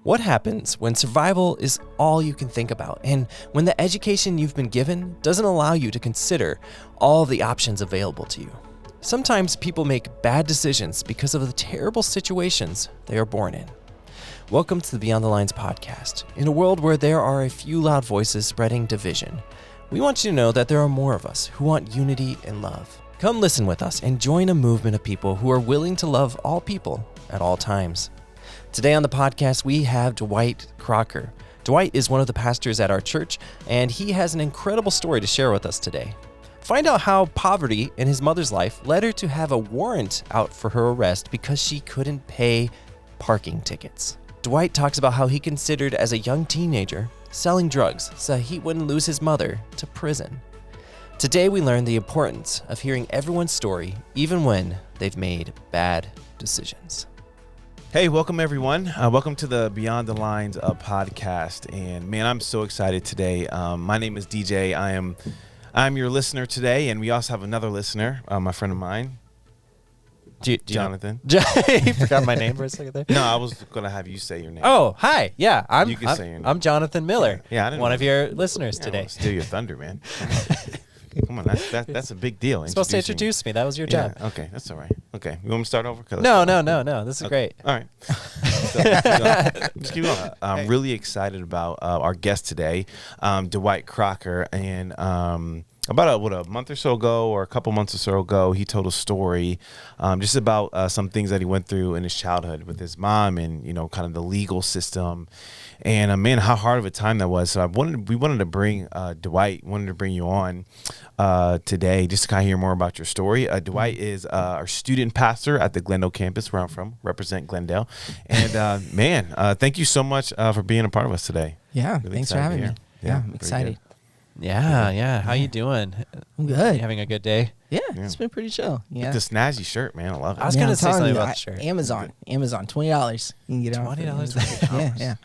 What happens when survival is all you can think about, and when the education you've been given doesn't allow you to consider all the options available to you? Sometimes people make bad decisions because of the terrible situations they are born in. Welcome to the Beyond the Lines podcast. In a world where there are a few loud voices spreading division, we want you to know that there are more of us who want unity and love. Come listen with us and join a movement of people who are willing to love all people at all times. Today on the podcast, we have Dwight Crocker. Dwight is one of the pastors at our church, and he has an incredible story to share with us today. Find out how poverty in his mother's life led her to have a warrant out for her arrest because she couldn't pay parking tickets. Dwight talks about how he considered as a young teenager selling drugs so he wouldn't lose his mother to prison. Today we learn the importance of hearing everyone's story, even when they've made bad decisions. Hey, welcome everyone. Welcome to the Beyond the Lines podcast. And man, I'm so excited today. My name is DJ. I'm your listener today, and we also have another listener, my friend of mine, Jonathan. You forgot my name for a second there? No, I was going to have you say your name. Oh, hi. Yeah, You can say your name. I'm Jonathan Miller. Yeah, I didn't one know. of your listeners Yeah, today. well, steal your thunder, man. Come on, that's a big deal. You're supposed to introducing introduce me. That was your job. Yeah, okay, that's all right. Okay, you want me to start over? No. This is great. All right. Just keep going. I'm really excited about our guest today, Dwight Crocker. And about a month or so ago, or a couple months or so ago, he told a story just about some things that he went through in his childhood with his mom and, kind of the legal system. And man, how hard of a time that was. So we wanted to bring Dwight, wanted to bring you on today just to kind of hear more about your story. Dwight is our student pastor at the Glendale campus, where I'm from, represent Glendale. And man, thank you so much for being a part of us today. Yeah, Really thanks for excited to having me. be here. Yeah, I'm very excited. good. Yeah. How you doing? I'm good. You having a good day? Yeah, it's been pretty chill. Yeah. The snazzy shirt, man. I love it. I was Yeah, going I'm to say telling something you, about the shirt. Amazon, $20. You can get it off. $20. Yeah.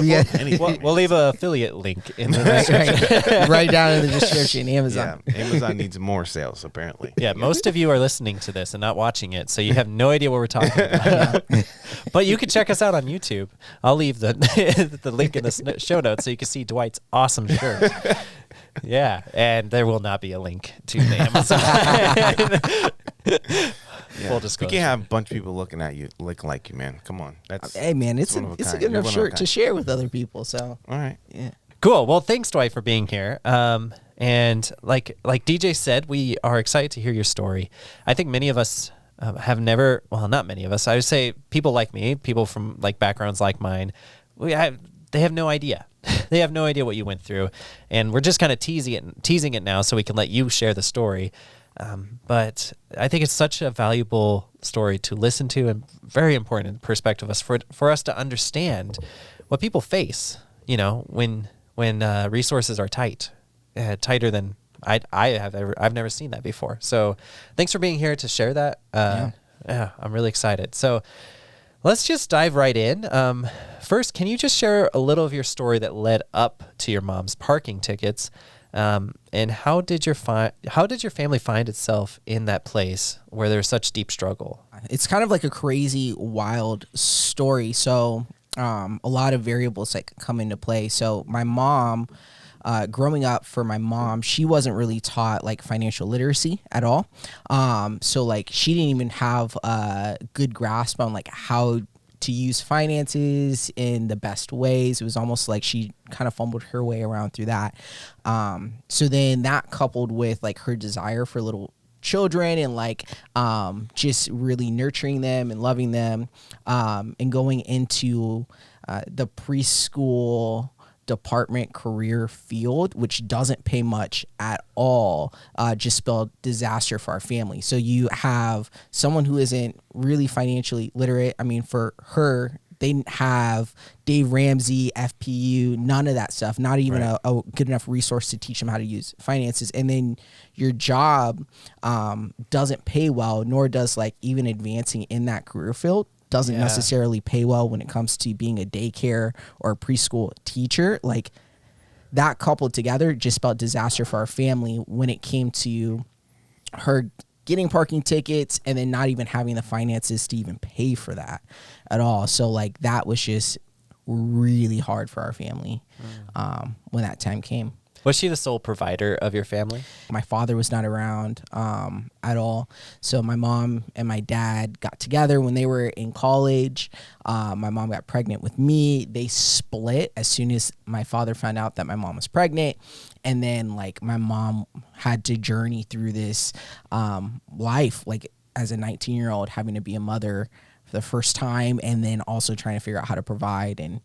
Yeah. Anything. We'll leave an affiliate link in the right. Right down in the description. Amazon. Yeah, Amazon needs more sales, apparently. Yeah, most of you are listening to this and not watching it, so you have no idea what we're talking about. But you can check us out on YouTube. I'll leave the the link in the show notes so you can see Dwight's awesome shirt. Yeah, and there will not be a link to the Amazon. Yeah. Full We disclosure. can't have a bunch of people looking like you, man. Come on. Hey, man, it's one of a a good kind. You're enough one of a shirt to kind. share with other people. So, All right. yeah. Cool. Well, thanks, Dwight, for being here. And like DJ said, we are excited to hear your story. I think many of us have never, well, not many of us, I would say people like me, people from like backgrounds like mine, they have no idea. They have no idea what you went through. And we're just kind of teasing it now so we can let you share the story. But I think it's such a valuable story to listen to and very important perspective for us to understand what people face, when resources are tight, tighter than I've never seen that before. So thanks for being here to share that. Yeah, I'm really excited. So let's just dive right in. First, can you just share a little of your story that led up to your mom's parking tickets? And how did your family find itself in that place where there's such deep struggle? It's kind of like a crazy, wild story. So, a lot of variables that come into play. So my mom, growing up for my mom, she wasn't really taught like financial literacy at all. So like she didn't even have a good grasp on like how to use finances in the best ways. It was almost like she kind of fumbled her way around through that. So then that coupled with like her desire for little children and like just really nurturing them and loving them, and going into the preschool department career field, which doesn't pay much at all, just spelled disaster for our family. So you have someone who isn't really financially literate. I mean, for her, they didn't have Dave Ramsey, FPU, none of that stuff, not even Right. a good enough resource to teach them how to use finances. And then your job doesn't pay well, nor does like even advancing in that career field doesn't necessarily pay well when it comes to being a daycare or a preschool teacher. Like that coupled together just spelled disaster for our family when it came to her getting parking tickets and then not even having the finances to even pay for that at all. So like that was just really hard for our family when that time came. Was she the sole provider of your family? My father was not around at all. So my mom and my dad got together when they were in college. My mom got pregnant with me. They split as soon as my father found out that my mom was pregnant. And then like my mom had to journey through this life, like as a 19-year-old having to be a mother for the first time, and then also trying to figure out how to provide. And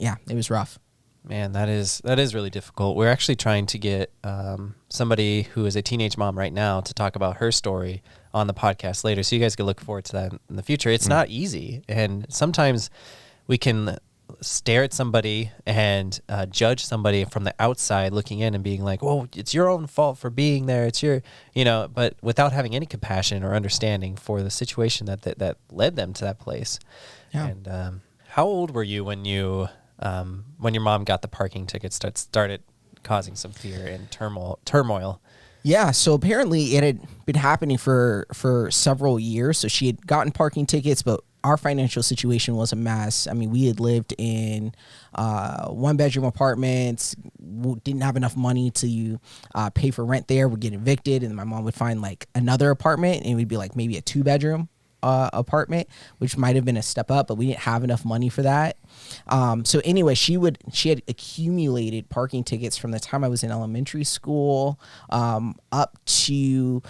yeah, it was rough. Man, that is really difficult. We're actually trying to get somebody who is a teenage mom right now to talk about her story on the podcast later. So you guys can look forward to that in the future. It's not easy. And sometimes we can stare at somebody and judge somebody from the outside looking in and being like, well, it's your own fault for being there. It's your, but without having any compassion or understanding for the situation that led them to that place. Yeah. And how old were you when your mom got the parking tickets that started causing some fear and turmoil? Yeah, so apparently it had been happening for several years. So she had gotten parking tickets, but our financial situation was a mess. I mean, we had lived in 1-bedroom apartments, didn't have enough money to pay for rent there. We'd get evicted, and my mom would find like another apartment, and it would be like maybe a 2-bedroom apartment, which might have been a step up, but we didn't have enough money for that. So anyway, she had accumulated parking tickets from the time I was in elementary school up to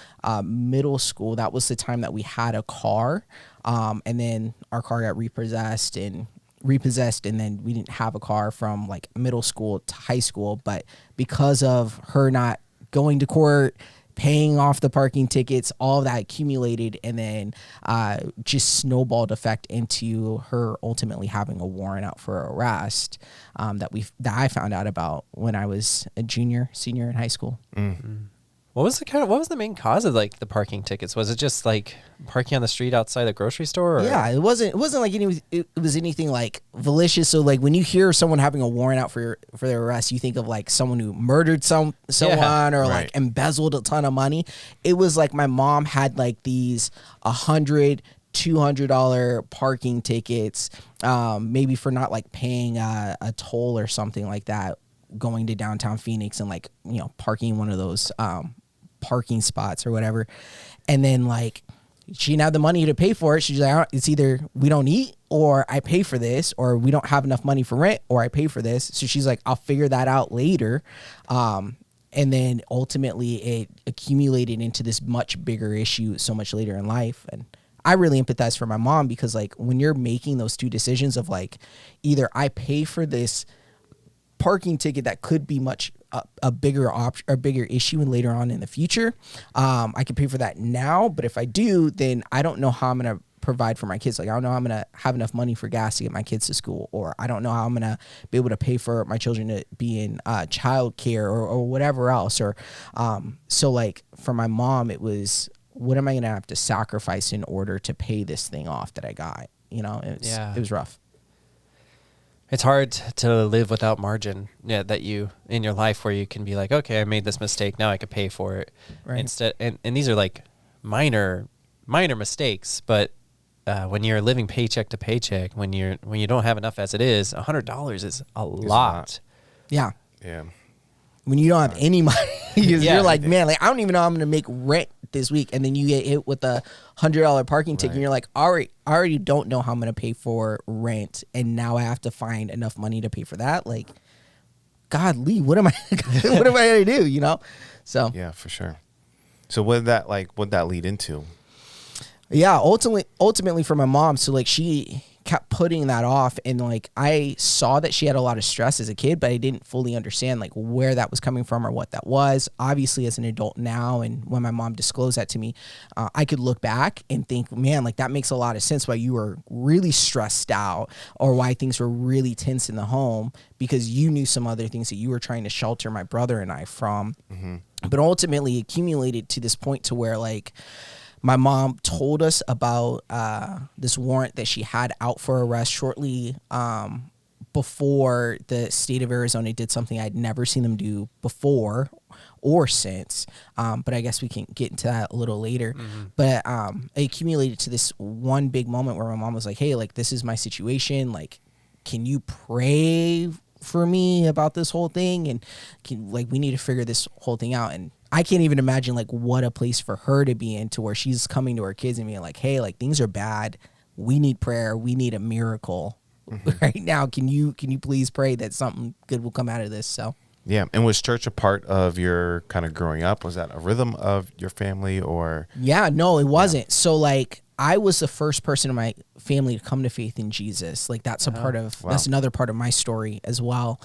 middle school. That was the time that we had a car, and then our car got repossessed, and then we didn't have a car from like middle school to high school. But because of her not going to court, paying off the parking tickets, all of that accumulated, and then just snowballed effect into her ultimately having a warrant out for arrest that I found out about when I was a senior in high school. Mm-hmm. What was the main cause of like the parking tickets? Was it just like parking on the street outside the grocery store? Or? Yeah, it wasn't like it was anything like malicious. So like when you hear someone having a warrant out for their arrest, you think of like someone who murdered someone or like embezzled a ton of money. It was like my mom had like these $100, $200 parking tickets, maybe for not like paying a toll or something like that, going to downtown Phoenix and like parking one of those parking spots or whatever. And then like she didn't have the money to pay for it. She's like, it's either we don't eat or I pay for this, or we don't have enough money for rent or I pay for this. So she's like, I'll figure that out later. And then ultimately it accumulated into this much bigger issue so much later in life. And I really empathize for my mom, because like when you're making those two decisions of like, either I pay for this parking ticket that could be much a bigger issue and later on in the future, I can pay for that now, but if I do, then I don't know how I'm gonna provide for my kids. Like I don't know how I'm gonna have enough money for gas to get my kids to school, or I don't know how I'm gonna be able to pay for my children to be in child care or whatever else. Or so like for my mom, it was, what am I gonna have to sacrifice in order to pay this thing off that I got? It was rough. It's hard to live without margin, that you in your life where you can be like, okay, I made this mistake, now I can pay for it. Right. Instead, and these are like minor mistakes, but when you're living paycheck to paycheck, when you don't have enough as it is, $100 is a lot. Yeah. Yeah. When you don't have any money, you're like, man, like I don't even know how I'm going to make rent this week, and then you get hit with a $100 parking ticket, and you're like, I already don't know how I'm going to pay for rent, and now I have to find enough money to pay for that. Like, God, Lee, what am I going to do? So yeah, for sure. So what'd that lead into? Yeah, ultimately for my mom, so like she kept putting that off, and like I saw that she had a lot of stress as a kid, but I didn't fully understand like where that was coming from or what that was. Obviously as an adult now, and when my mom disclosed that to me, I could look back and think, man, like that makes a lot of sense why you were really stressed out, or why things were really tense in the home, because you knew some other things that you were trying to shelter my brother and I from. Mm-hmm. But ultimately accumulated to this point to where like my mom told us about this warrant that she had out for arrest shortly before the state of Arizona did something I'd never seen them do before or since. But I guess we can get into that a little later. Mm-hmm. But it accumulated to this one big moment where my mom was like, hey, like, this is my situation. Like, can you pray for me about this whole thing? And we need to figure this whole thing out. And I can't even imagine like what a place for her to be in, to where she's coming to her kids and being like, hey, like things are bad. We need prayer. We need a miracle right now. Can you please pray that something good will come out of this? So. Yeah. And was church a part of your kind of growing up? Was that a rhythm of your family or? Yeah, no, it wasn't. So like I was the first person in my family to come to faith in Jesus. Like that's that's another part of my story as well.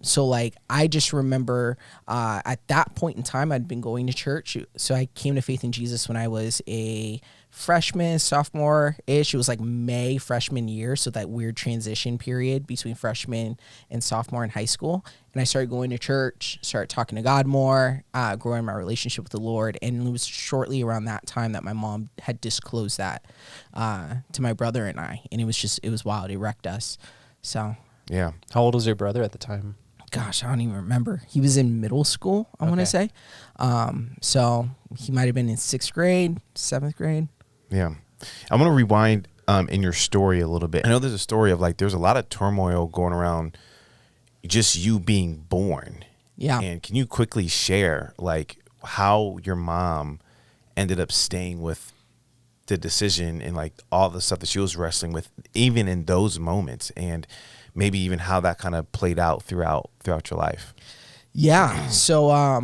So like I just remember at that point in time, I'd been going to church. So I came to faith in Jesus when I was a freshman, sophomore-ish. It was like May freshman year, so that weird transition period between freshman and sophomore in high school. And I started going to church, started talking to God more, growing my relationship with the Lord. And it was shortly around that time that my mom had disclosed that to my brother and I. And it was wild. It wrecked us. So yeah. How old was your brother at the time? Gosh, I don't even remember. He was in middle school, I want to say. So he might have been in 6th grade, 7th grade. Yeah. I want to rewind in your story a little bit. I know there's a story of like there's a lot of turmoil going around just you being born. Yeah. And can you quickly share like how your mom ended up staying with the decision and like all the stuff that she was wrestling with even in those moments, and maybe even how that kind of played out throughout your life? Yeah. So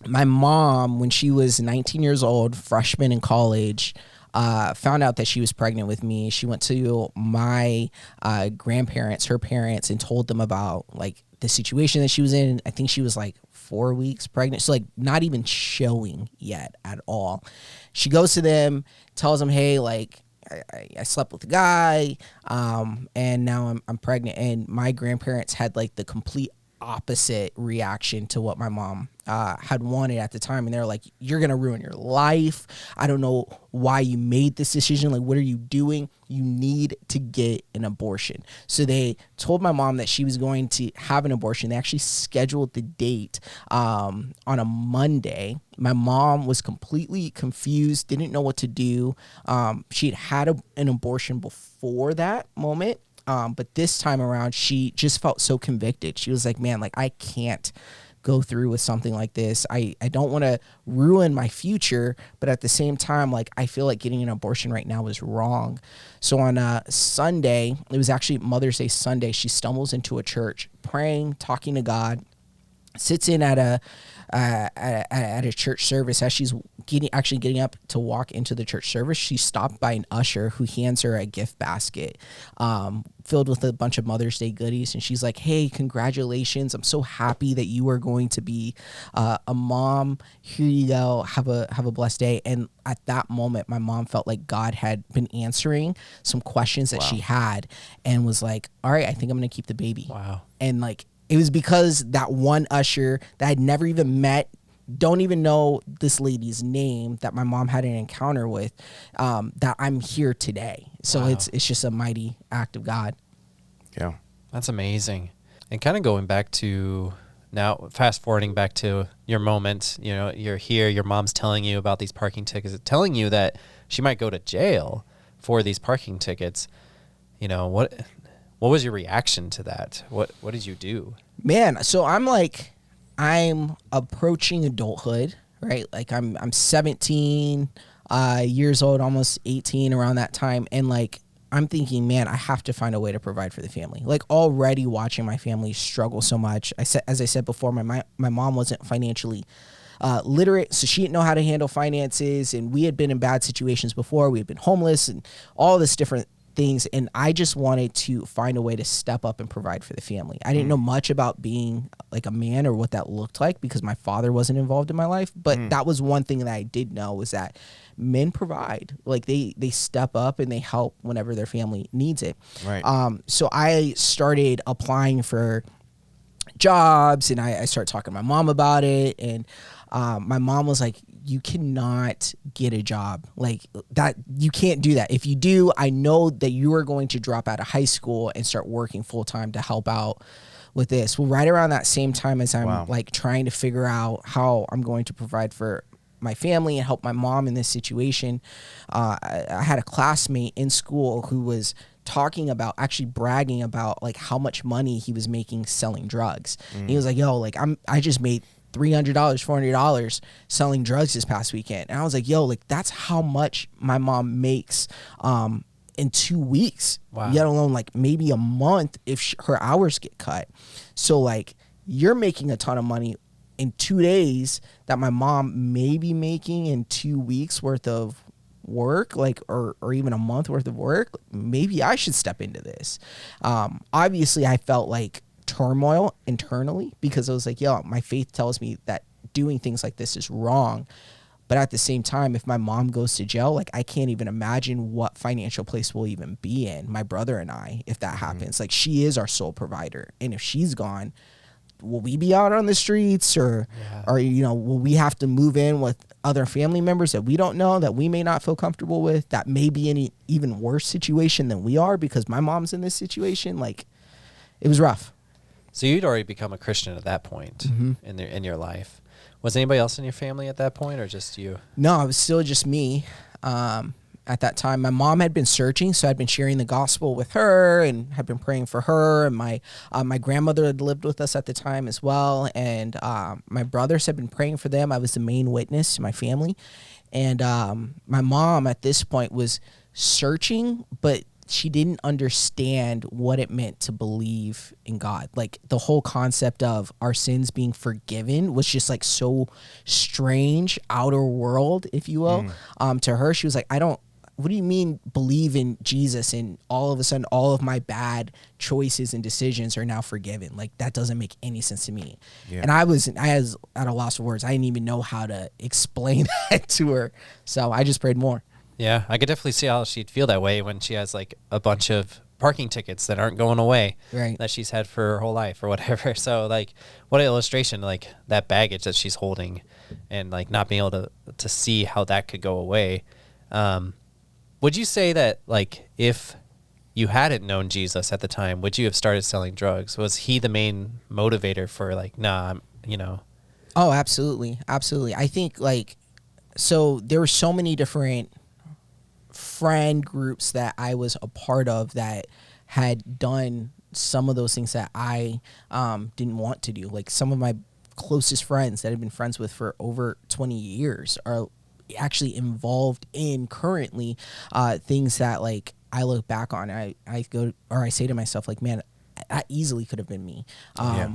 my mom, when she was 19 years old, freshman in college, found out that she was pregnant with me. She went to my grandparents, her parents, and told them about like the situation that she was in. I think she was like 4 weeks pregnant. So like not even showing yet at all. She goes to them, tells them, hey, like I slept with a guy, and now I'm pregnant. And my grandparents had like the complete opposite reaction to what my mom had wanted at the time. And they're like, you're going to ruin your life. I don't know why you made this decision. Like, what are you doing? You need to get an abortion. So they told my mom that she was going to have an abortion. They actually scheduled the date on a Monday. My mom was completely confused, didn't know what to do. She'd had an abortion before that moment. But this time around, she just felt so convicted. She was like, man, like I can't go through with something like this. I don't want to ruin my future, but at the same time, like I feel like getting an abortion right now is wrong. So on Sunday, it was actually Mother's Day Sunday, she stumbles into a church praying, talking to God, sits in at a church service. As she's getting up to walk into the church service, she's stopped by an usher who hands her a gift basket filled with a bunch of Mother's Day goodies. And she's like, hey, congratulations. I'm so happy that you are going to be a mom. Here you go. Have a blessed day. And at that moment, my mom felt like God had been answering some questions that she had and was like, all right, I think I'm going to keep the baby. Wow. And like, it was because that one usher that I'd never even met, don't even know this lady's name, that my mom had an encounter with, that I'm here today. So it's just a mighty act of God. Yeah. That's amazing. And kind of going back to now, fast forwarding back to your moment, you know, you're here, your mom's telling you about these parking tickets, telling you that she might go to jail for these parking tickets. You know, what was your reaction to that? What did you do? Man, so I'm approaching adulthood, right? Like I'm 17 years old, almost 18 around that time. And like, I'm thinking, man, I have to find a way to provide for the family. Like already watching my family struggle so much. As I said before, my mom wasn't financially literate, so she didn't know how to handle finances. And we had been in bad situations before. We had been homeless and all this different things, and I just wanted to find a way to step up and provide for the family. I didn't know much about being like a man or what that looked like because my father wasn't involved in my life, but that was one thing that I did know, was that men provide. Like they step up and they help whenever their family needs it. Right. So I started applying for jobs, and I started talking to my mom about it, and my mom was like, you cannot get a job like that. You can't do that. If you do, I know that you are going to drop out of high school and start working full time to help out with this. Well, right around that same time as I'm like trying to figure out how I'm going to provide for my family and help my mom in this situation. I had a classmate in school who was talking about, actually bragging about like how much money he was making selling drugs. He was like, yo, like I just made $300, $400 selling drugs this past weekend. And I was like, yo, like that's how much my mom makes in 2 weeks, let alone like maybe a month if her hours get cut. So like you're making a ton of money in 2 days that my mom may be making in 2 weeks worth of work, like or even a month worth of work. Maybe I should step into this. Obviously I felt like turmoil internally because I was like, yo, my faith tells me that doing things like this is wrong. But at the same time, if my mom goes to jail, like I can't even imagine what financial place we'll even be in, my brother and I, if that happens. Like she is our sole provider. And if she's gone, will we be out on the streets or you know, will we have to move in with other family members that we don't know, that we may not feel comfortable with, that may be in an even worse situation than we are because my mom's in this situation? Like it was rough. So you'd already become a Christian at that point in your life. Was anybody else in your family at that point or just you? No, it was still just me. At that time, my mom had been searching, so I'd been sharing the gospel with her and had been praying for her. And my grandmother had lived with us at the time as well. And my brothers had been praying for them. I was the main witness to my family. And my mom at this point was searching, but she didn't understand what it meant to believe in God. Like the whole concept of our sins being forgiven was just like so strange, outer world, if you will. To her, she was like, what do you mean believe in Jesus and all of a sudden all of my bad choices and decisions are now forgiven? Like that doesn't make any sense to me. And I was at a loss for words. I didn't even know how to explain that to her. So I just prayed more. Yeah, I could definitely see how she'd feel that way when she has like a bunch of parking tickets that aren't going away that she's had for her whole life or whatever. So like what an illustration, like that baggage that she's holding and like not being able to see how that could go away. Would you say that like if you hadn't known Jesus at the time, would you have started selling drugs? Was he the main motivator for like, Oh, absolutely. Absolutely. I think like, so there were so many different friend groups that I was a part of that had done some of those things that I didn't want to do. Like some of my closest friends that I've been friends with for over 20 years are actually involved in currently things that like I look back on. I say to myself like, man, that easily could have been me.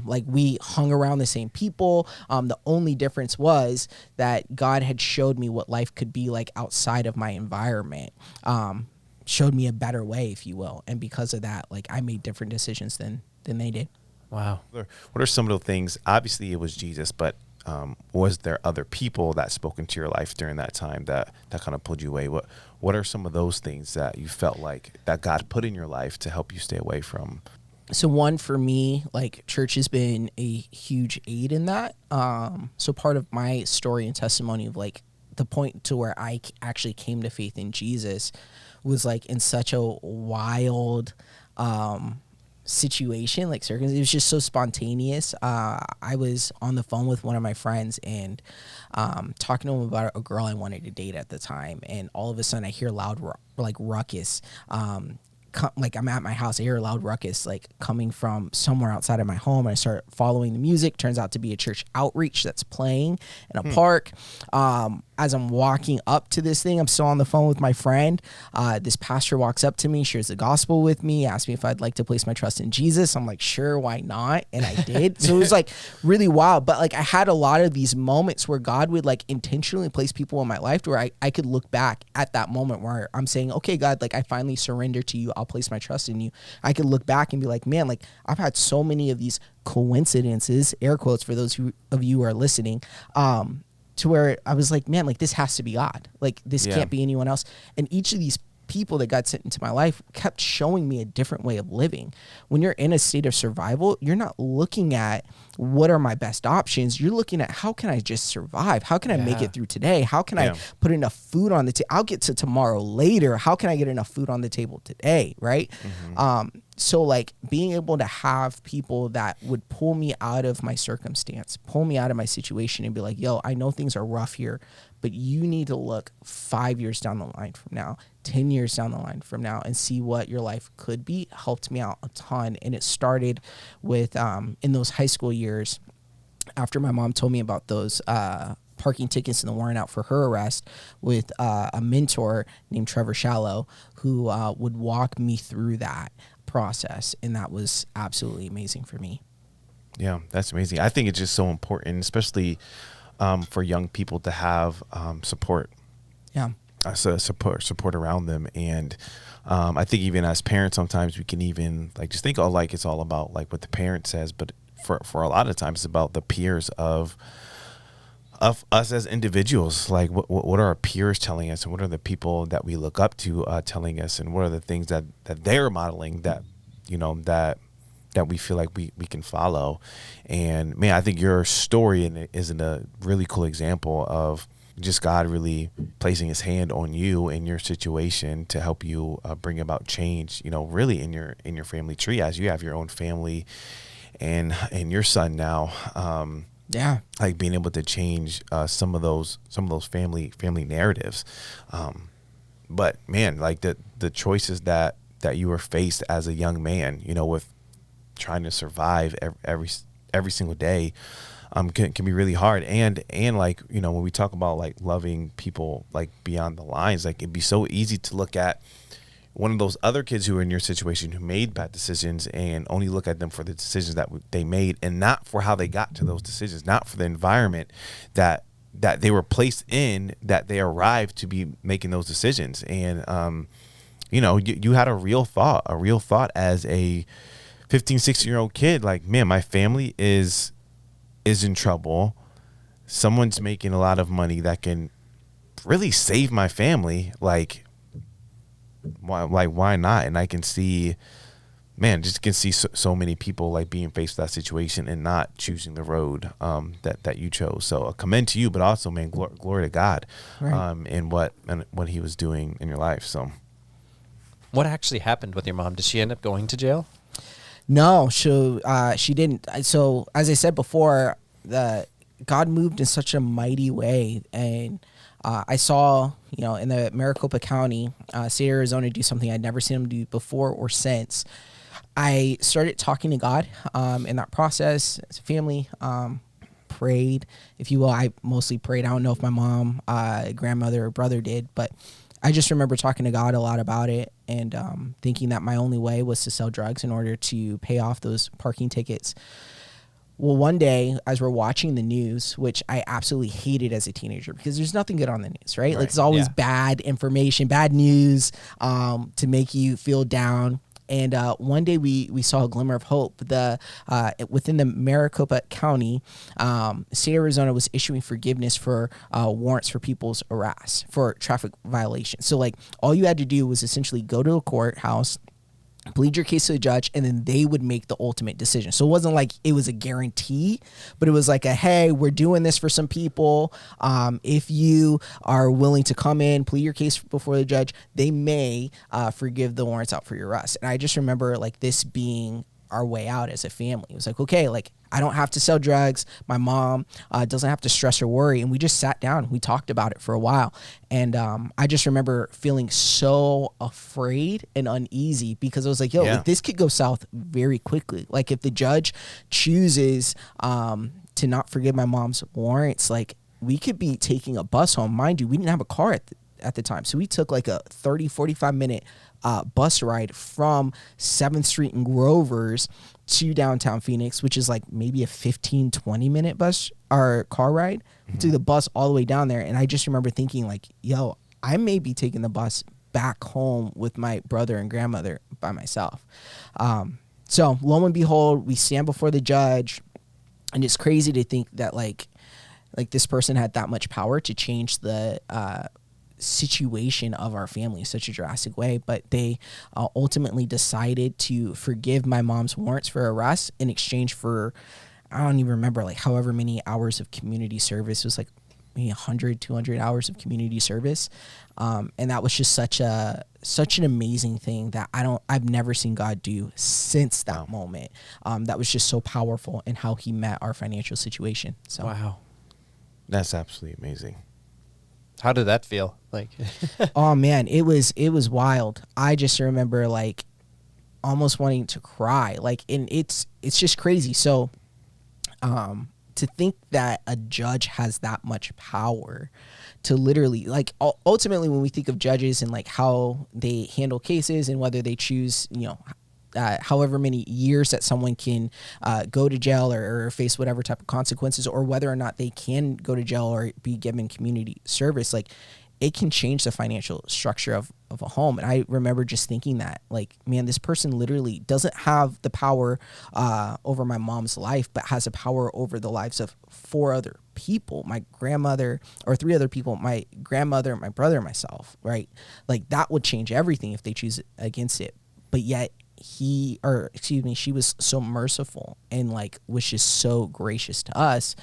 Like we hung around the same people. The only difference was that God had showed me what life could be like outside of my environment. Showed me a better way, if you will. And because of that, like I made different decisions than they did. Wow. What are some of the things? Obviously it was Jesus, but was there other people that spoke into your life during that time that kind of pulled you away? What are some of those things that you felt like that God put in your life to help you stay away from? So one, for me, like church has been a huge aid in that. So part of my story and testimony of like the point to where I actually came to faith in Jesus was like in such a wild situation, like circumstances. It was just so spontaneous. I was on the phone with one of my friends and talking to him about a girl I wanted to date at the time. And all of a sudden I hear loud ruckus. Like I'm at my house, I hear a loud ruckus like coming from somewhere outside of my home, and I start following the music. Turns out to be a church outreach that's playing in a park. As I'm walking up to this thing, I'm still on the phone with my friend. This pastor walks up to me, shares the gospel with me, asks me if I'd like to place my trust in Jesus. I'm like, sure, why not? And I did. So it was like really wild. But like I had a lot of these moments where God would like intentionally place people in my life to where I could look back at that moment where I'm saying, okay, God, like I finally surrender to you. I'll place my trust in you. I could look back and be like, man, like I've had so many of these coincidences, air quotes for those of you who are listening, to where I was like, man, like this has to be God. Like this can't be anyone else. And each of these people that God sent into my life kept showing me a different way of living. When you're in a state of survival, you're not looking at what are my best options. You're looking at how can I just survive? How can I make it through today? How can I put enough food on the table? I'll get to tomorrow later. How can I get enough food on the table today? Right. So like being able to have people that would pull me out of my circumstance, pull me out of my situation and be like, yo, I know things are rough here, but you need to look 5 years down the line from now, 10 years down the line from now, and see what your life could be, helped me out a ton. And it started with in those high school years, after my mom told me about those parking tickets and the warrant out for her arrest, with a mentor named Trevor Shallow, who would walk me through that process. And that was absolutely amazing for me. Yeah, that's amazing. I think it's just so important, especially for young people, to have support. Yeah. So support around them. And I think even as parents, sometimes we can even like just think, oh, like it's all about like what the parent says, but for a lot of times it's about the peers of us as individuals. Like what are our peers telling us, and what are the people that we look up to telling us, and what are the things that they're modeling that, you know, that we feel like we can follow. And man, I think your story is a really cool example of just God really placing his hand on you in your situation to help you bring about change, you know, really in your family tree, as you have your own family and your son now. Yeah. Like being able to change some of those family narratives. But man, like the choices that you were faced as a young man, you know, with trying to survive every single day, can be really hard. And like, you know, when we talk about like loving people like beyond the lines, like it'd be so easy to look at one of those other kids who are in your situation who made bad decisions and only look at them for the decisions that they made, and not for how they got to those decisions, not for the environment that they were placed in, that they arrived to be making those decisions. And you know, you had a real thought as a 15, 16-year-old kid, like, man, my family is in trouble. Someone's making a lot of money that can really save my family. Like, why not? And I can see, man, just can see so many people like being faced with that situation and not choosing the road that you chose. So I commend to you, but also, man, glory to God, Right. in what he was doing in your life. So What actually happened with your mom? Did she end up going to jail? No, she didn't. So as I said before, God moved in such a mighty way, and I saw, you know, in the Maricopa County, state of Arizona, do something I'd never seen him do before or since. I started talking to God in that process as a family. Prayed, if you will. I mostly prayed. I don't know if my mom, grandmother, or brother did, but I just remember talking to God a lot about it, and thinking that my only way was to sell drugs in order to pay off those parking tickets. Well, one day, as we're watching the news, which I absolutely hated as a teenager, because there's nothing good on the news, right? Like, it's always bad information, bad news, to make you feel down. And one day we saw a glimmer of hope. Within the Maricopa County, state of Arizona was issuing forgiveness for warrants for people's arrests for traffic violations. So like, all you had to do was essentially go to a courthouse, plead your case to the judge, and then they would make the ultimate decision. So it wasn't like it was a guarantee, but it was like hey, we're doing this for some people. If you are willing to come in, plead your case before the judge, they may forgive the warrants out for your arrest. And I just remember like this being our way out as a family. It was like, okay, like I don't have to sell drugs. My mom doesn't have to stress or worry. And we just sat down. We talked about it for a while. And I just remember feeling so afraid and uneasy, because I was like, like, this could go south very quickly. Like, if the judge chooses to not forgive my mom's warrants, like, we could be taking a bus home. Mind you, we didn't have a car at the time. So we took like a 30-45 minute bus ride from 7th Street and Grover's to downtown Phoenix, which is like maybe a 15-20 minute bus or car ride. Mm-hmm. To the bus all the way down there. And I just remember thinking like, I may be taking the bus back home with my brother and grandmother by myself. So lo and behold, we stand before the judge, and it's crazy to think that like this person had that much power to change the situation of our family in such a drastic way. But they ultimately decided to forgive my mom's warrants for arrest in exchange for, I don't even remember, like however many hours of community service. It was like maybe 100, 200 hours of community service. And that was just such an amazing thing that I've never seen God do since that moment. That was just so powerful in how he met our financial situation. So Wow. That's absolutely amazing. How did that feel? Like, oh man, it was wild. I just remember like almost wanting to cry. Like, and it's just crazy. So, to think that a judge has that much power to literally, like, ultimately when we think of judges and like how they handle cases and whether they choose, however many years that someone can go to jail or face whatever type of consequences, or whether or not they can go to jail or be given community service, like it can change the financial structure of a home. And I remember just thinking that, like, man, this person literally doesn't have the power over my mom's life, but has a power over the lives of 4 other people, my grandmother, or 3 other people, my grandmother, my brother, myself, right? Like that would change everything if they choose against it. But yet she was so merciful and like was just so gracious to us,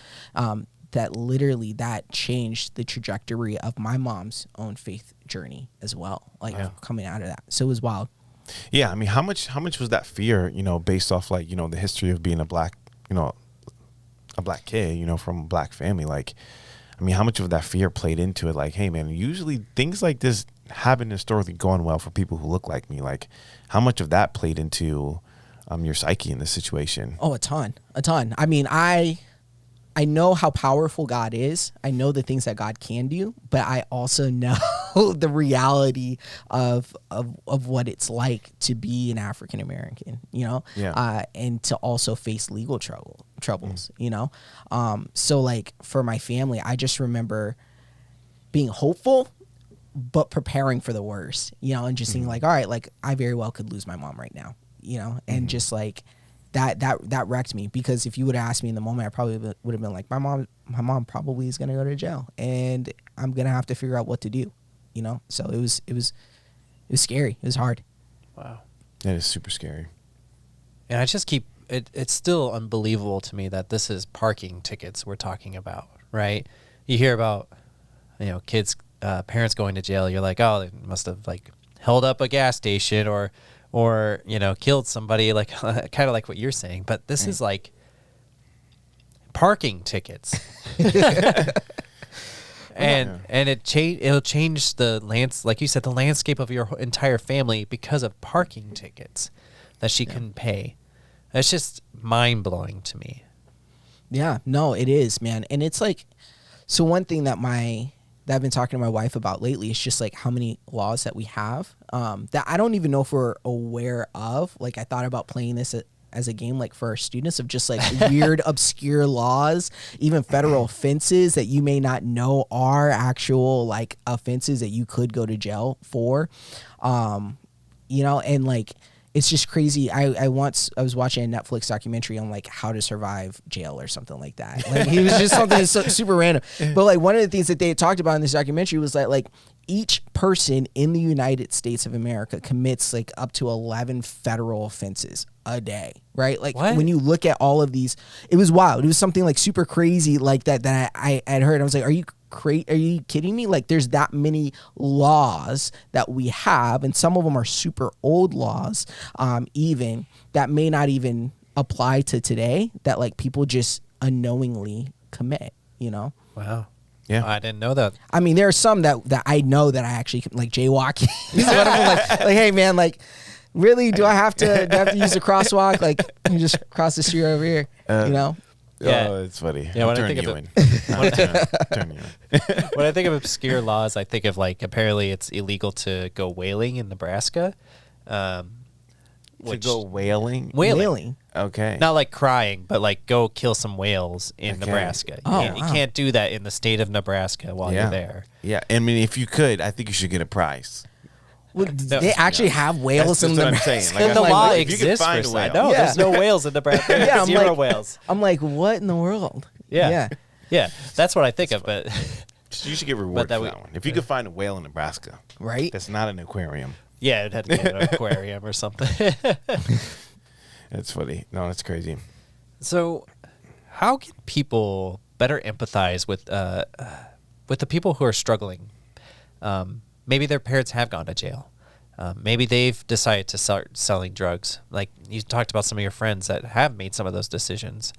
that literally that changed the trajectory of my mom's own faith journey as well, like coming out of that. So it was wild. Yeah, I mean, how much was that fear, based off like, the history of being a black kid, from a black family? Like, I mean, how much of that fear played into it? Like, hey man, usually things like this haven't historically gone well for people who look like me. Like, how much of that played into your psyche in this situation? Oh, a ton. I mean, I know how powerful God is. I know the things that God can do, but I also know the reality of what it's like to be an African American, and to also face legal troubles, So like for my family, I just remember being hopeful, but preparing for the worst, and just seeing like, all right, like I very well could lose my mom right now, and just like that wrecked me, because if you would have asked me in the moment, I probably would have been like, my mom probably is going to go to jail and I'm going to have to figure out what to do, So it was scary. It was hard. wow. That is super scary. And I just keep it's still unbelievable to me that this is parking tickets we're talking about, right? You hear about, kids, parents going to jail. You're like, oh, they must have like held up a gas station or killed somebody, like kind of like what you're saying. But this is like parking tickets. And it'll change like you said, the landscape of your entire family because of parking tickets that she couldn't pay. That's just mind blowing to me. Yeah, no, it is, man. And it's like, so one thing that I've been talking to my wife about lately is just like how many laws that we have that I don't even know if we're aware of. Like I thought about playing this as a game, like for our students, of just like weird, obscure laws, even federal offenses that you may not know are actual like offenses that you could go to jail for, and like, it's just crazy. I was watching a Netflix documentary on like how to survive jail or something like that. Like it was just something super random. But like one of the things that they had talked about in this documentary was that like each person in the United States of America commits like up to 11 federal offenses a day, right? Like what? When you look at all of these, it was wild. It was something like super crazy like that I had heard. I was like, are you kidding me? Like there's that many laws that we have, and some of them are super old laws, even that may not even apply to today, that like people just unknowingly commit, Wow. Yeah. I didn't know that. I mean, there are some that I know that I actually like jaywalking. like, hey man, like really, do I have to use a crosswalk? Like you just cross the street over here, Yeah. Oh, it's funny. Yeah, when I think Turn you in. When I think of obscure laws, I think of like apparently it's illegal to go whaling in Nebraska. To go whaling? Whaling. Okay. Not like crying, but like go kill some whales in Okay. Nebraska. Oh, You can't do that in the state of Nebraska while you're there. Yeah. I mean, if you could, I think you should get a prize. Well, they actually have whales That's in what I'm Nebraska. saying. Like, And the I'm law like, if you could exists find for a that. whale. No, Yeah. there's no whales in Nebraska. Yeah, I'm Zero like- whales. I'm like, what in the world? Yeah. Yeah, that's what I think of. But You should get rewarded that for we- that one. If you could find a whale in Nebraska, Right? that's not an aquarium. yeah, it had to be an aquarium or something. That's funny. No, that's crazy. So, how can people better empathize with with the people who are struggling, maybe their parents have gone to jail. Maybe they've decided to start selling drugs. Like you talked about some of your friends that have made some of those decisions.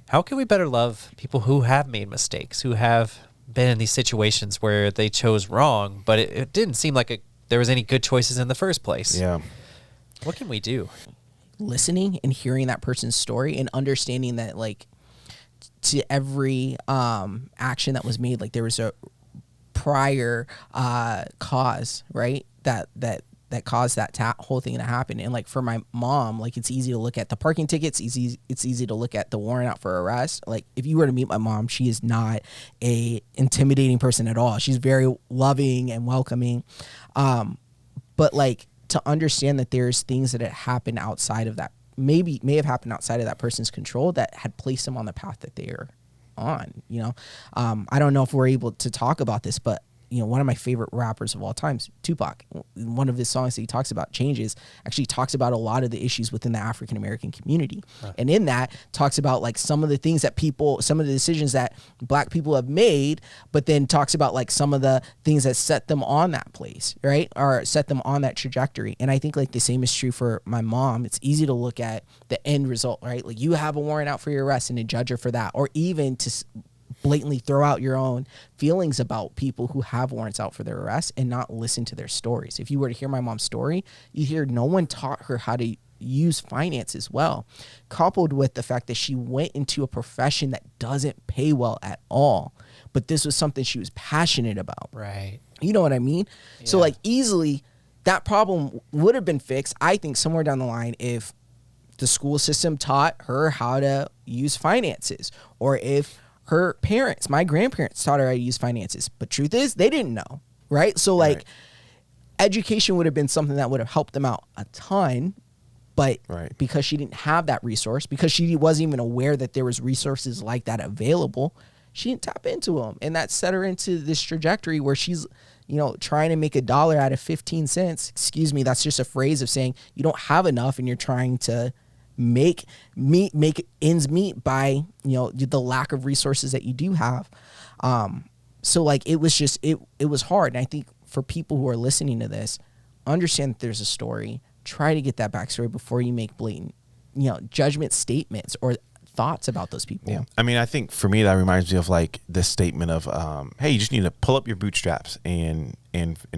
How can we better love people who have made mistakes, who have been in these situations where they chose wrong, but it didn't seem like there was any good choices in the first place? Yeah. What can we do? Listening and hearing that person's story and understanding that, like, to every action that was made, like there was a prior cause, right? That caused that whole thing to happen. And like for my mom, like it's easy to look at the parking tickets. It's easy to look at the warrant out for arrest. Like if you were to meet my mom, she is not a intimidating person at all. She's very loving and welcoming. But like to understand that there's things that had happened outside of that, may have happened outside of that person's control that had placed them on the path that they are on, you know? I don't know if we're able to talk about this, but you know, one of my favorite rappers of all time, Tupac, one of his songs that he talks about, Changes, actually talks about a lot of the issues within the African American community. And in that talks about like some of the things that some of the decisions that black people have made, but then talks about like some of the things that set them on that place, right? Or set them on that trajectory. And I think like the same is true for my mom. It's easy to look at the end result, right? Like you have a warrant out for your arrest and to judge her for that, or even to blatantly throw out your own feelings about people who have warrants out for their arrest and not listen to their stories. If you were to hear my mom's story, you hear no one taught her how to use finances well, coupled with the fact that she went into a profession that doesn't pay well at all. But this was something she was passionate about. Right. You know what I mean? Yeah. So like easily that problem would have been fixed, I think, somewhere down the line if the school system taught her how to use finances, or if her parents, my grandparents, taught her how to use finances. But truth is, they didn't know, right? So like education would have been something that would have helped them out a ton. But because she didn't have that resource, because she wasn't even aware that there was resources like that available, she didn't tap into them. And that set her into this trajectory where she's, you know, trying to make $1 out of 15 cents. Excuse me, that's just a phrase of saying you don't have enough and you're trying to make ends meet by, you know, the lack of resources that you do have. So like it was just it was hard. And I think for people who are listening to this, understand that there's a story. Try to get that backstory before you make blatant, you know, judgment statements or thoughts about those people. Yeah. I mean, I think for me that reminds me of like this statement of hey, you just need to pull up your bootstraps and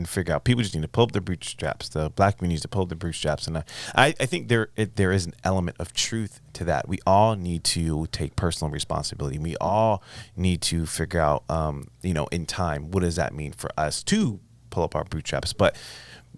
figure out. People just need to pull up their bootstraps. The black community needs to pull up their bootstraps. And I think there is an element of truth to that. We all need to take personal responsibility. We all need to figure out you know, in time, what does that mean for us to pull up our bootstraps? But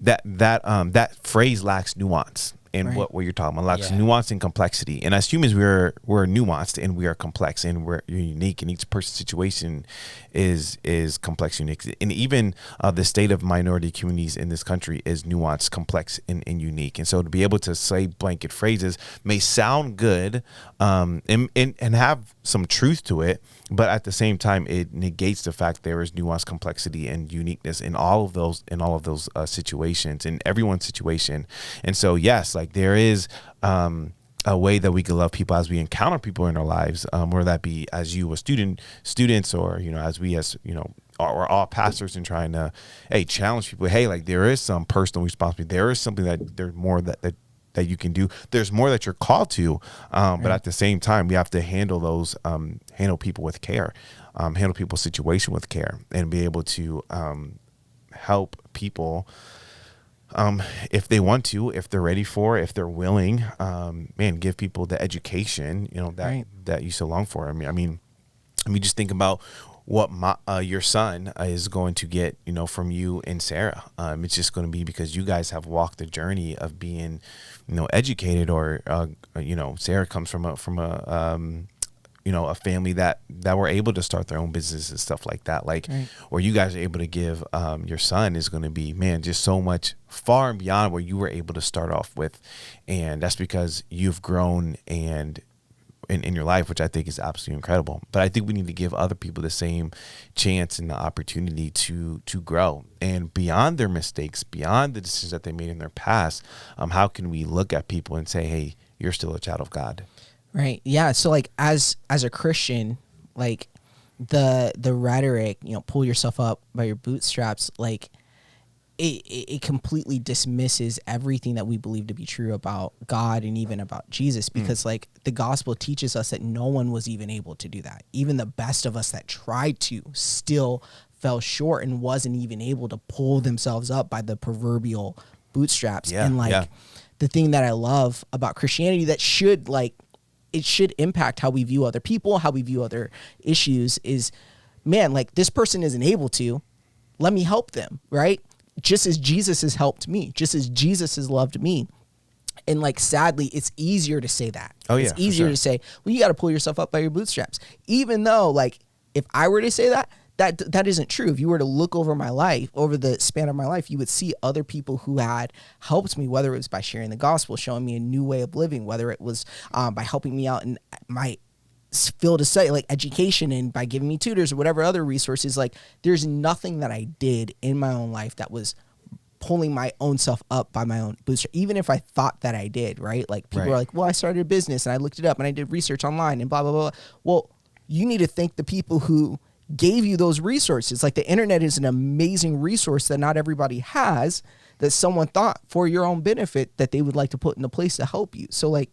that phrase lacks nuance. And what you're talking about lacks nuance and complexity. And as humans, we're nuanced and we are complex and we're unique. And each person's situation is complex, unique. And even the state of minority communities in this country is nuanced, complex, and unique. And so to be able to say blanket phrases may sound good and have some truth to it, but at the same time, it negates the fact there is nuance, complexity, and uniqueness in all of those situations, in everyone's situation. And so, yes, like there is a way that we can love people as we encounter people in our lives, whether that be as you as students, or you know, as we as you know, we're all pastors and trying to challenge people. Hey, like there is some personal responsibility. There is something that there's more that you can do. There's more that you're called to, but at the same time, we have to handle those, handle people with care, handle people's situation with care, and be able to help people if they want to, if they're ready for, if they're willing, give people the education, you know, that you so long for. I mean, just think about what your son is going to get, you know, from you and Sarah. It's just going to be because you guys have walked the journey of being, you know, educated, or you know, Sarah comes from a you know, a family that were able to start their own business and stuff like that. Like, or you guys are able to give your son is going to be, just so much far and beyond where you were able to start off with. And that's because you've grown and in your life, which I think is absolutely incredible. But I think we need to give other people the same chance and the opportunity to grow. And beyond their mistakes, beyond the decisions that they made in their past, how can we look at people and say, hey, you're still a child of God? Right. Yeah. So like as a Christian, like the rhetoric, pull yourself up by your bootstraps, like it completely dismisses everything that we believe to be true about God and even about Jesus, because like the gospel teaches us that no one was even able to do that. Even the best of us that tried to still fell short and wasn't even able to pull themselves up by the proverbial bootstraps. Yeah, and like the thing that I love about Christianity that should it should impact how we view other people, how we view other issues is, man, like this person isn't able to, let me help them, right? Just as Jesus has helped me, just as Jesus has loved me. And like, sadly, it's easier to say that. Oh, yeah, it's easier to say, well, you got to pull yourself up by your bootstraps. Even though, like, if I were to say that, that isn't true. If you were to look over my life, over the span of my life, you would see other people who had helped me, whether it was by sharing the gospel, showing me a new way of living, whether it was by helping me out in my field of study, like education, and by giving me tutors or whatever other resources. Like, there's nothing that I did in my own life that was pulling my own self up by my own bootstrap, even if I thought that I did, right? Like, people are like, well, I started a business and I looked it up and I did research online and blah, blah, blah. Well, you need to thank the people who gave you those resources. Like, the internet is an amazing resource that not everybody has, that someone thought for your own benefit that they would like to put into place to help you. So like,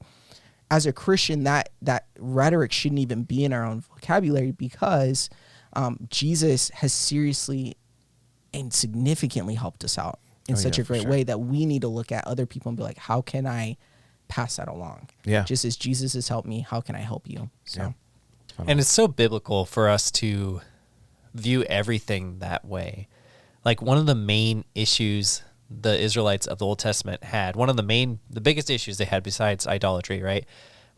as a Christian, that rhetoric shouldn't even be in our own vocabulary, because Jesus has seriously and significantly helped us out in such a great way that we need to look at other people and be like, how can I pass that along? Yeah. Just as Jesus has helped me, how can I help you? So. Yeah. And it's so biblical for us to view everything that way. Like, one of the main issues the Israelites of the Old Testament had, the biggest issues they had besides idolatry, right,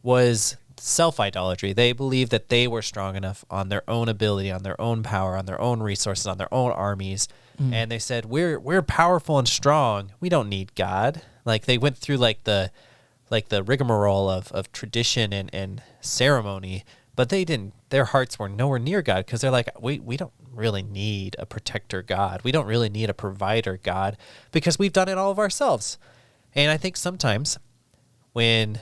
was self-idolatry. They believed that they were strong enough on their own ability, on their own power, on their own resources, on their own armies. And they said, we're powerful and strong. We don't need God. Like, they went through like the rigmarole of tradition and ceremony, but they didn't. Their hearts were nowhere near God, because they're like, we don't really need a protector God. We don't really need a provider God, because we've done it all of ourselves. And I think sometimes when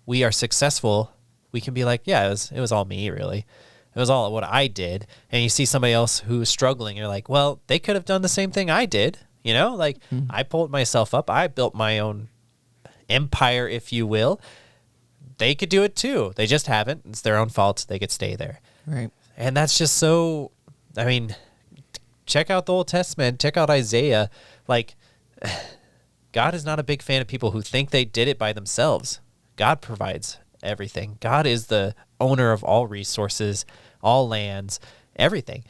we are successful, we can be like, yeah, it was all me, really. It was all what I did. And you see somebody else who's struggling, you're like, well, they could have done the same thing I did. Like, I pulled myself up. I built my own empire, if you will. They could do it too. They just haven't. It's their own fault. They could stay there. Right. And that's just so, I mean, check out the Old Testament. Check out Isaiah. Like, God is not a big fan of people who think they did it by themselves. God provides everything. God is the owner of all resources, all lands, everything.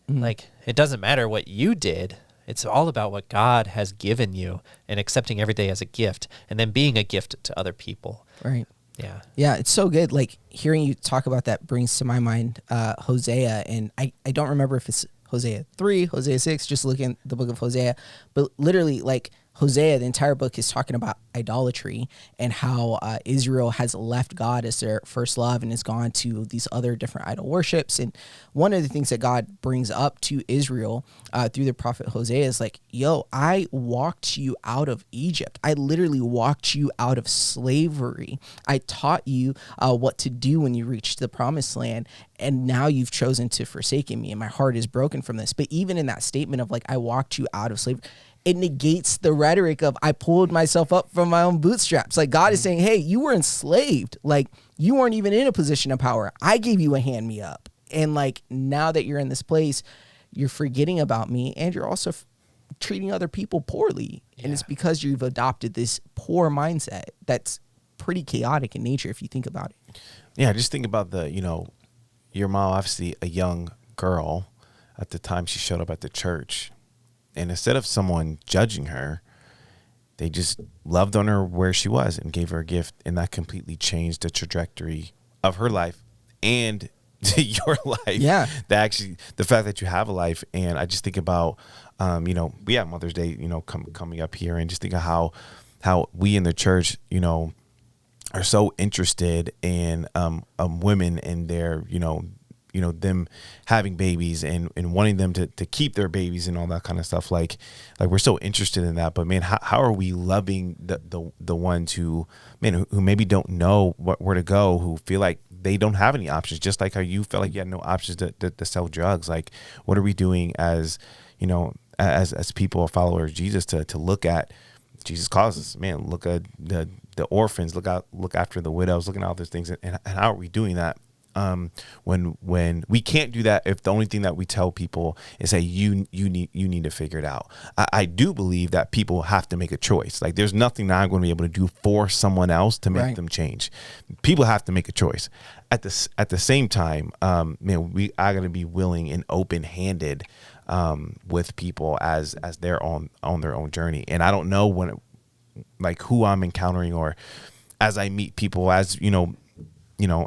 Like, it doesn't matter what you did. It's all about what God has given you, and accepting every day as a gift, and then being a gift to other people. Right. Yeah. Yeah, it's so good. Like, hearing you talk about that brings to my mind Hosea, and I don't remember if it's Hosea 3, Hosea 6, just looking at the book of Hosea, but literally, like, Hosea, the entire book is talking about idolatry and how Israel has left God as their first love and has gone to these other different idol worships. And one of the things that God brings up to Israel through the prophet Hosea is like, yo, I walked you out of Egypt. I literally walked you out of slavery. I taught you what to do when you reached the promised land. And now you've chosen to forsake me, and my heart is broken from this. But even in that statement of like, I walked you out of slavery, it negates the rhetoric of I pulled myself up from my own bootstraps. Like, God is saying, hey, you were enslaved. Like, you weren't even in a position of power. I gave you a hand me up. And like, now that you're in this place, you're forgetting about me, and you're also treating other people poorly. Yeah. And it's because you've adopted this poor mindset that's pretty chaotic in nature if you think about it. Yeah, just think about your mom, obviously a young girl at the time she showed up at the church. And instead of someone judging her, they just loved on her where she was and gave her a gift. And that completely changed the trajectory of her life and your life. Yeah. The fact that you have a life. And I just think about, we have Mother's Day, coming up here, and just think of how we in the church, are so interested in women and their, them having babies and wanting them to keep their babies and all that kind of stuff. Like we're so interested in that, but man, how are we loving the ones who maybe don't know where to go, who feel like they don't have any options, just like how you felt like you had no options to sell drugs. Like, what are we doing as people or followers of Jesus to look at Jesus' causes? Man, look at the orphans, look after the widows, looking at all those things, and how are we doing that? When we can't do that if the only thing that we tell people is, hey, you need to figure it out. I do believe that people have to make a choice. Like, there's nothing that I'm going to be able to do for someone else to make them change. People have to make a choice. At the same time, we are going to be willing and open-handed with people as they're on their own journey. And I don't know who I'm encountering, or as I meet people, as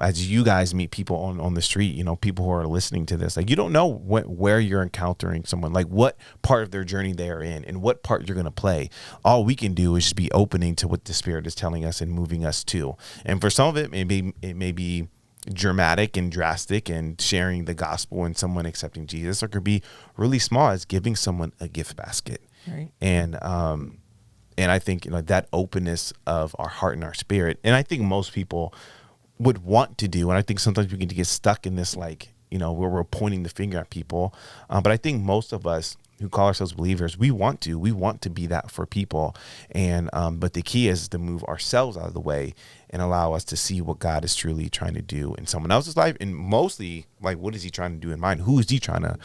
as you guys meet people on the street, people who are listening to this, like, you don't know where you're encountering someone, like what part of their journey they are in and what part you're going to play. All we can do is just be opening to what the Spirit is telling us and moving us to. And for some of it, it may be dramatic and drastic and sharing the gospel and someone accepting Jesus, or it could be really small as giving someone a gift basket. Right. And I think that openness of our heart and our spirit, and I think most people would want to do, and I think sometimes we can get stuck in this, where we're pointing the finger at people, but I think most of us who call ourselves believers, we want to be that for people, and but the key is to move ourselves out of the way and allow us to see what God is truly trying to do in someone else's life, and mostly, what is he trying to do in mine? Who is he trying to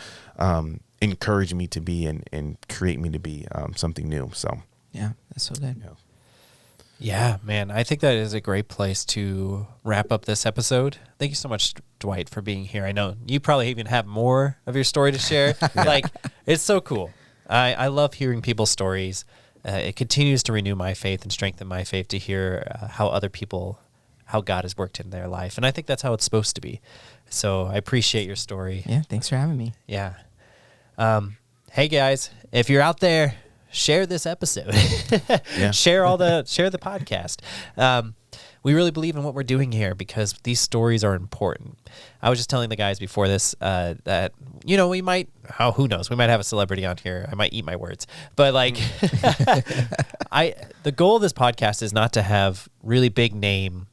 encourage me to be and create me to be something new? So yeah, that's so good. Yeah. Yeah, man, I think that is a great place to wrap up this episode. Thank you so much, Dwight, for being here. I know you probably even have more of your story to share. It's so cool. I love hearing people's stories. It continues to renew my faith and strengthen my faith to hear how God has worked in their life. And I think that's how it's supposed to be. So I appreciate your story. Yeah, thanks for having me. Yeah. Hey, guys, if you're out there, share this episode. Share the podcast. We really believe in what we're doing here because these stories are important. I was just telling the guys before this that we might, who knows, we might have a celebrity on here. I might eat my words, but the goal of this podcast is not to have really big name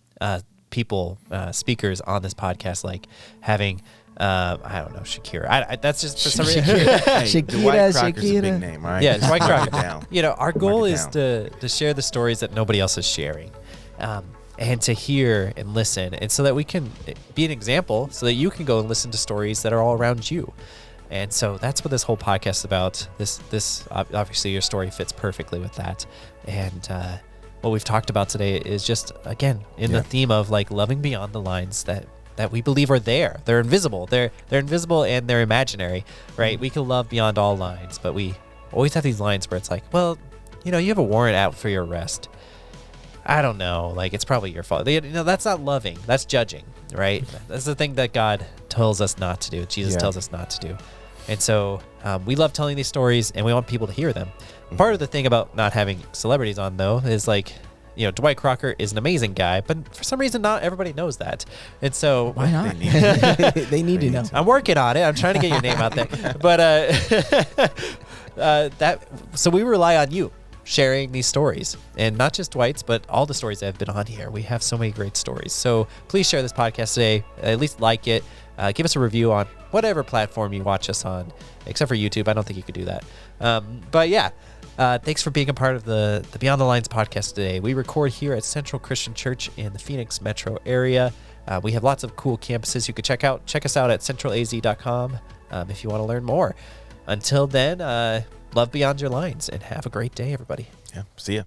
people, speakers on this podcast, like having I don't know, Shakira. That's just for some reason. Dwight Crocker's a big name, right? Yeah, Dwight Crocker. Our goal is to share the stories that nobody else is sharing, and to hear and listen, and so that we can be an example, so that you can go and listen to stories that are all around you. And so that's what this whole podcast is about. This obviously your story fits perfectly with that, and what we've talked about today is just again in the theme of loving beyond the lines that we believe are there. They're invisible. They're invisible and they're imaginary, right? We can love beyond all lines, but we always have these lines where it's like, well, you have a warrant out for your arrest. I don't know. It's probably your fault. That's not loving. That's judging, right? That's the thing that God tells us not to do. Jesus tells us not to do. And so we love telling these stories and we want people to hear them. Part of the thing about not having celebrities on, though, is Dwight Crocker is an amazing guy, but for some reason, not everybody knows that. And so why not? They need to know. I'm working on it. I'm trying to get your name out there. But so we rely on you sharing these stories, and not just Dwight's, but all the stories that have been on here. We have so many great stories. So please share this podcast today. At least like it. Give us a review on whatever platform you watch us on, except for YouTube. I don't think you could do that. But yeah. Thanks for being a part of the Beyond the Lines podcast today. We record here at Central Christian Church in the Phoenix metro area. We have lots of cool campuses you could check out. Check us out at centralaz.com if you want to learn more. Until then, love beyond your lines and have a great day, everybody. Yeah. See ya.